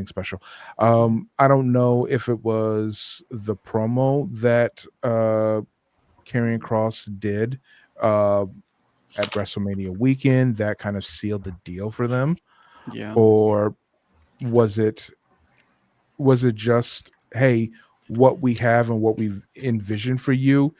special. I don't know if it was the promo that Karrion Kross did at WrestleMania weekend that kind of sealed the deal for them. Yeah. Or was it just, hey, what we have and what we've envisioned for you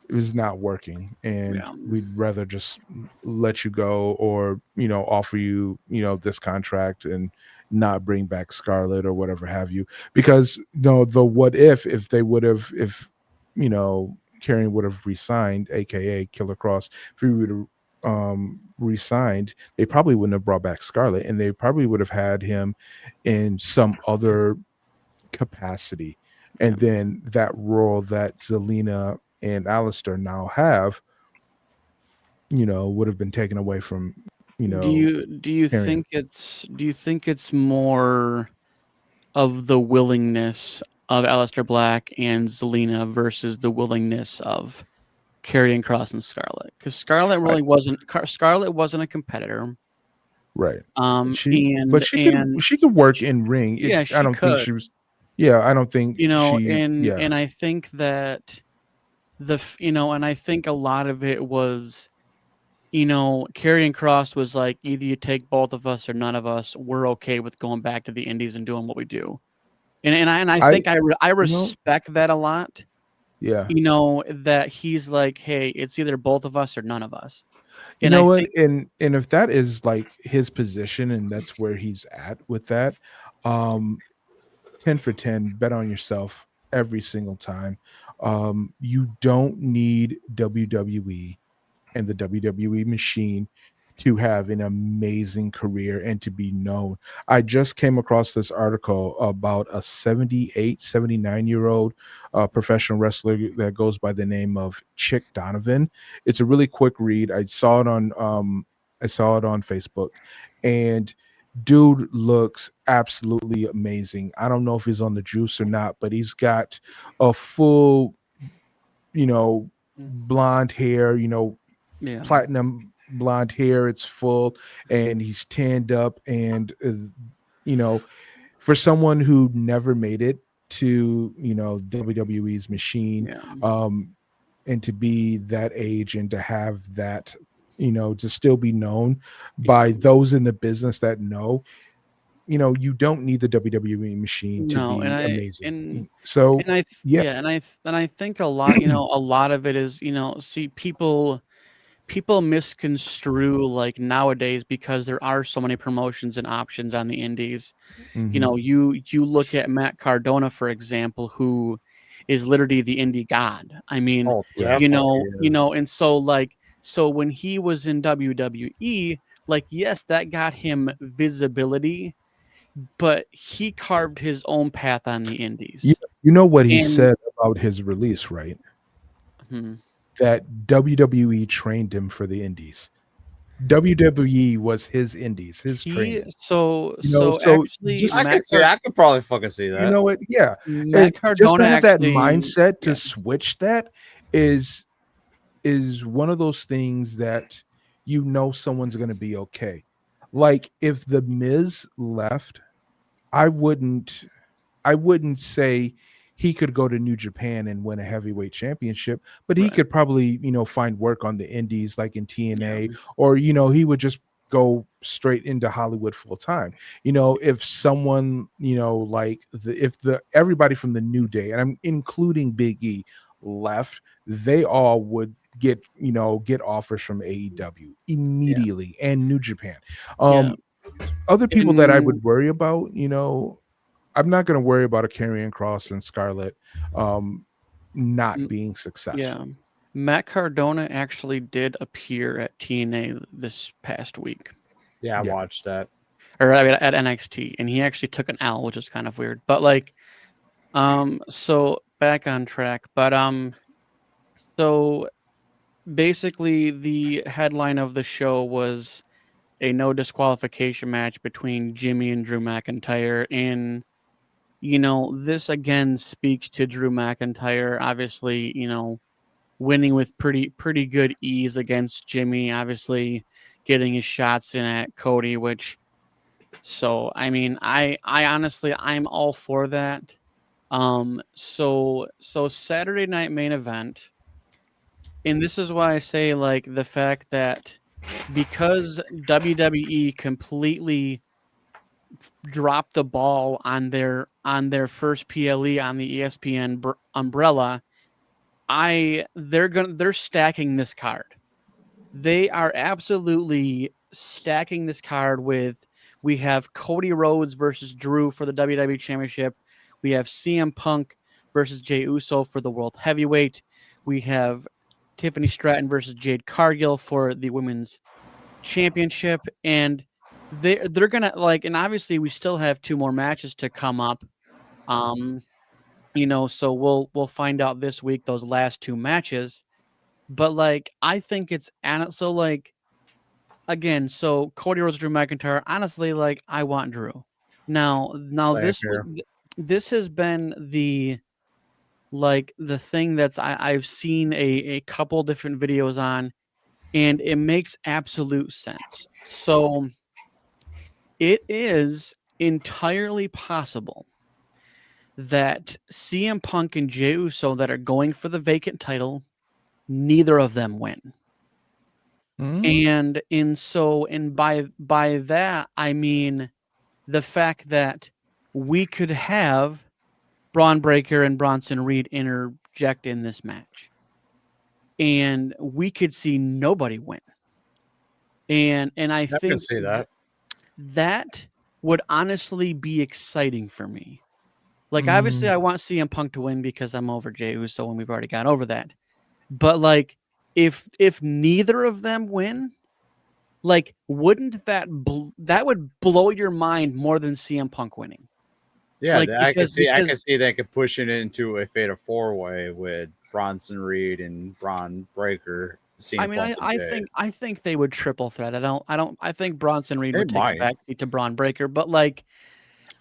is not working, and we'd rather just let you go, or offer you this contract and not bring back Scarlett or whatever have you. Because the what if they would have, if Karrion would have resigned, aka Killer Kross, if he would have resigned, they probably wouldn't have brought back Scarlett, and they probably would have had him in some other capacity. And then that role that Zelina and Alistair now have, would have been taken away from, Do you think it's more of the willingness of Aleister Black and Zelina versus the willingness of Karrion Kross and Scarlett? Because Scarlett wasn't a competitor, right? She could work in ring. I don't think she was. Yeah, I don't think and I think that and I think a lot of it was, Karrion Kross was like, either you take both of us or none of us. We're okay with going back to the Indies and doing what we do. And I think I respect that a lot. Yeah. That he's like, hey, it's either both of us or none of us. And and if that is like his position and that's where he's at with that, 10 for 10, bet on yourself every single time. You don't need WWE and the WWE machine to have an amazing career and to be known. I just came across this article about a 79-year-old professional wrestler that goes by the name of Chick Donovan. It's a really quick read. I saw it on Facebook, and dude looks absolutely amazing. I don't know if he's on the juice or not, but he's got a full, blonde hair, platinum blonde hair. It's full, and he's tanned up, and for someone who never made it to WWE's machine, and to be that age and to have that, to still be known by those in the business that know, you don't need the WWE machine to be amazing. And I think a lot, a lot of it is, see, people people misconstrue like nowadays because there are so many promotions and options on the indies. You know, you look at Matt Cardona, for example, who is literally the indie god. I mean, Oh, Yeah. definitely is. and so when he was in WWE, like yes, that got him visibility, but he carved his own path on the indies. You know what he And said about his release, right? hmm, That WWE trained him for the indies. WWE was his indies, his he training. so You know, so so actually just I can see. I could probably fucking see you that. know what? Yeah, Matt and just Cardona to have that actually mindset to yeah. switch that is one of those things that you know someone's going to be okay. Like if the Miz left, I wouldn't say he could go to New Japan and win a heavyweight championship, but he Right. could probably, find work on the indies like in TNA, Yeah. or he would just go straight into Hollywood full time. If someone, like if the everybody from the New Day, and I'm including Big E, left, they all would get offers from AEW immediately and New Japan. Yeah. Other people that I And would worry about, I'm not going to worry about a Karrion Cross and Scarlett not mm, being successful. yeah. Matt Cardona actually did appear at TNA this past week. Yeah, I Yeah. watched that. Or I mean, at NXT, and he actually took an L, which is kind of weird. But like, so back on track. But so basically, the headline of the show was a no disqualification match between Jimmy and Drew McIntyre, and this again speaks to Drew McIntyre. Obviously, winning with pretty good ease against Jimmy. Obviously, getting his shots in at Cody, which. So I mean, I honestly I'm all for that. So Saturday night main event, and this is why I say like the fact that because WWE completely dropped the ball on their first PLE on the ESPN umbrella, they're stacking this card. They are absolutely stacking this card with we have Cody Rhodes versus Drew for the WWE Championship. We have CM Punk versus Jey Uso for the World Heavyweight. We have Tiffany Stratton versus Jade Cargill for the Women's Championship. And they're gonna like, and obviously we still have 2 more matches to come up. Um, so we'll find out this week those last 2 matches. But like I think it's so like again, so Cody Rhodes, Drew McIntyre. Honestly, like I want Drew. Now Same here. this has been the thing that's I've seen a couple different videos on, and it makes absolute sense. So it is entirely possible that CM Punk and Jey Uso that are going for the vacant title, neither of them win. And by that I mean the fact that we could have Braun Breaker and Bronson Reed interject in this match, and we could see nobody win. And I I can think see that. that would honestly be exciting for me. Like obviously I want CM Punk to win because I'm over Jey Uso and we've already got over that. But like if neither of them win, like wouldn't that would blow your mind more than CM Punk winning? Yeah, Like I can see. I can because see they could push it into a fatal 4-way with Bronson Reed and Braun Breaker. I mean I think they would triple threat. I think Bronson Reed They would take might. a backseat to Braun Breaker, but like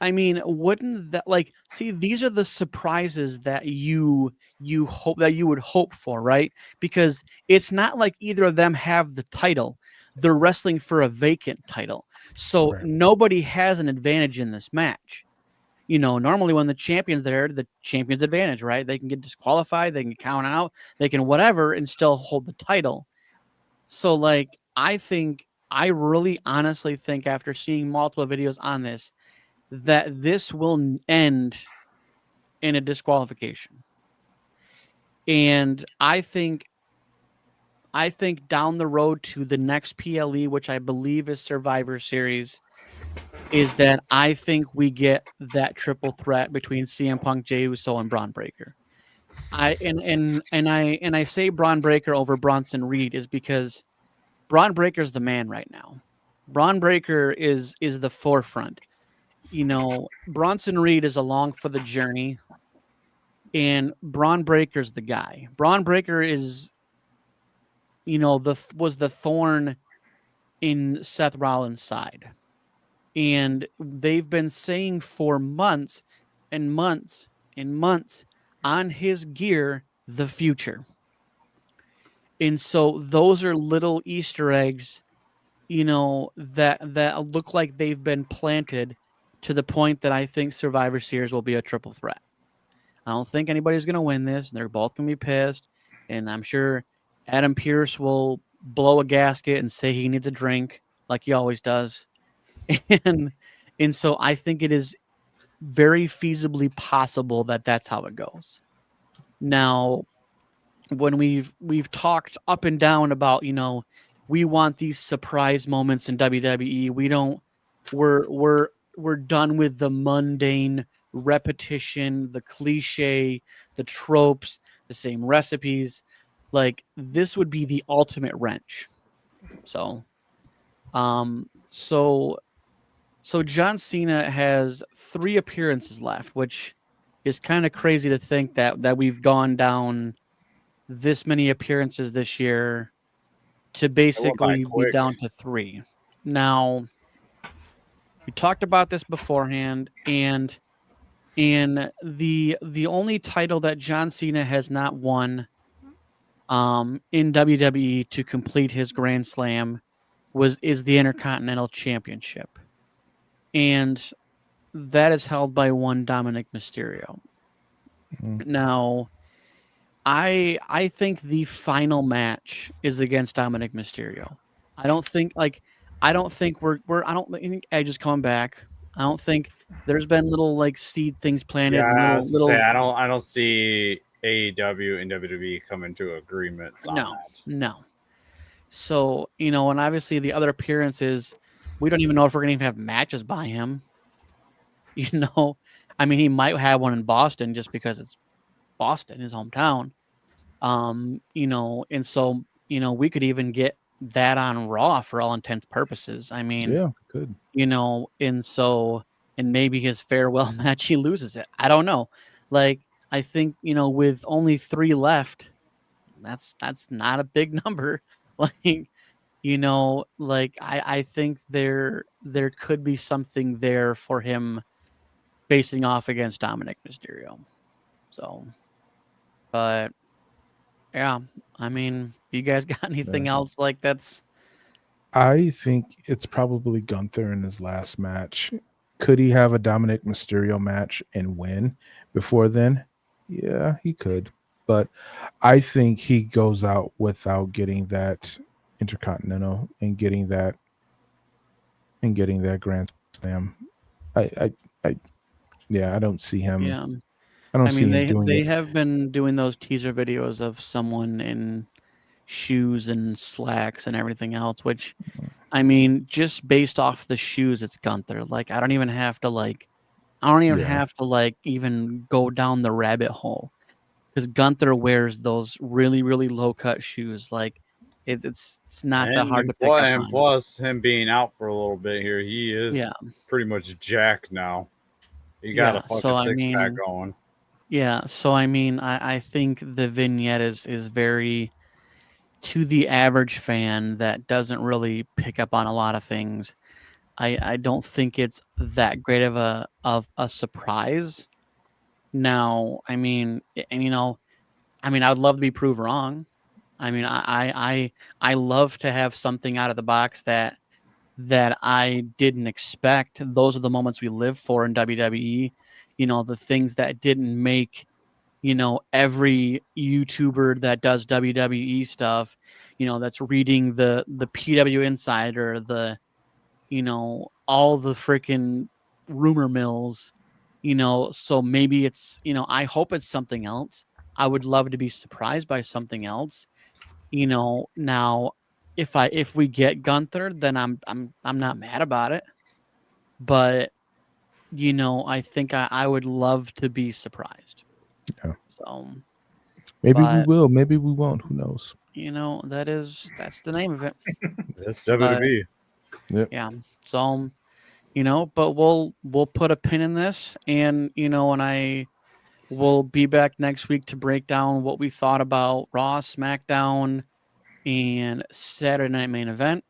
I mean, wouldn't that like see these are the surprises that you would hope for, right? Because it's not like either of them have the title. They're wrestling for a vacant title. So Right. nobody has an advantage in this match. Normally when the champion's there, the champion's advantage, right? They can get disqualified, they can count out, they can whatever and still hold the title. So like I really honestly think after seeing multiple videos on this that this will end in a disqualification. And I think I think down the road to the next PLE, which I believe is Survivor Series, is that I think we get that triple threat between CM Punk, Jey Uso, and Braun Breaker. I say Braun Breaker over Bronson Reed is because Braun Breaker's the man right now. Braun Breaker is the forefront. You know, Bronson Reed is along for the journey, and Braun Breaker's the guy. Braun Breaker is, you know, was the thorn in Seth Rollins' side. And they've been saying for months and months and months on his gear, the future. And so those are little Easter eggs, you know, that look like they've been planted to the point that I think Survivor Series will be a triple threat. I don't think anybody's going to win this. They're both going to be pissed. And I'm sure Adam Pearce will blow a gasket and say he needs a drink like he always does. And so I think it is very feasibly possible that that's how it goes. Now, when we've talked up and down about, you know, we want these surprise moments in WWE. We don't. We're done with the mundane repetition, the cliche, the tropes, the same recipes. Like this would be the ultimate wrench. So, so John Cena has 3 appearances left, which is kind of crazy to think that we've gone down this many appearances this year to basically be quick. down to 3. Now, we talked about this beforehand, and the only title that John Cena has not won in WWE to complete his Grand Slam is the Intercontinental Championship. And that is held by one Dominic Mysterio. Mhm. Now, I think the final match is against Dominic Mysterio. I don't think I don't think Edge is coming back. I don't think there's been little like seed things planted. Yeah, I was to little say I don't see AEW and WWE coming to agreements on that. No. So, you know, and obviously the other appearances, we don't even know if we're gonna even have matches by him. You know, I mean, he might have one in Boston just because it's Boston, his hometown. You know, and so, you know, we could even get that on Raw for all intents purposes. I mean, Yeah, good. you know, and maybe his farewell match, he loses it. I don't know. Like, I think, you know, with only 3 left, that's not a big number. Like, you know, like I think there could be something there for him facing off against Dominic Mysterio. So, but yeah, I mean, you guys got anything else like that's? I think it's probably Gunther in his last match. Could he have a Dominic Mysterio match and win before then? Yeah, he could. But I think he goes out without getting that Intercontinental and getting that Grand Slam. I yeah, I don't see him. Yeah, I don't I see mean him doing they it. have been doing those teaser videos of someone in shoes and slacks and everything else, which I mean, just based off the shoes, it's Gunther. Like I don't even have to even go down the rabbit hole because Gunther wears those really really low cut shoes. Like it's not that hard to pick up And on. plus, him being out for a little bit here, he is Yeah. pretty much jacked now. He got a Yeah, fucking so I 6-pack mean, going. yeah, so I mean, I think the vignette is very to the average fan that doesn't really pick up on a lot of things. I don't think it's that great of a surprise. Now, I mean, and you know, I mean, I would love to be proved wrong. I mean, I love to have something out of the box that I didn't expect. Those are the moments we live for in WWE. You know, the things that didn't make, you know, every YouTuber that does WWE stuff, you know, that's reading the PW Insider, the, you know, all the freaking rumor mills, you know, so maybe it's, you know, I hope it's something else. I would love to be surprised by something else. now if we get Gunther, then I'm not mad about it. But I think I would love to be surprised. Yeah. So Maybe we but- will, maybe we won't. Who knows? that's the name of it. That's WWE. Yeah. So, but we'll put a pin in this, and and I will be back next week to break down what we thought about Raw, SmackDown, and Saturday Night Main Event.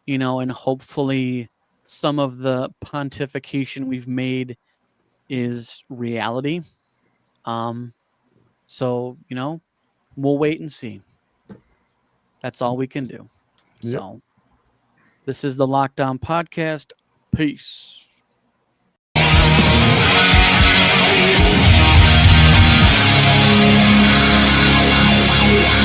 And hopefully some of the pontification we've made is reality. So, we'll wait and see. That's all we can do. Yep. So, this is the Lockdown Podcast. Peace. Yeah.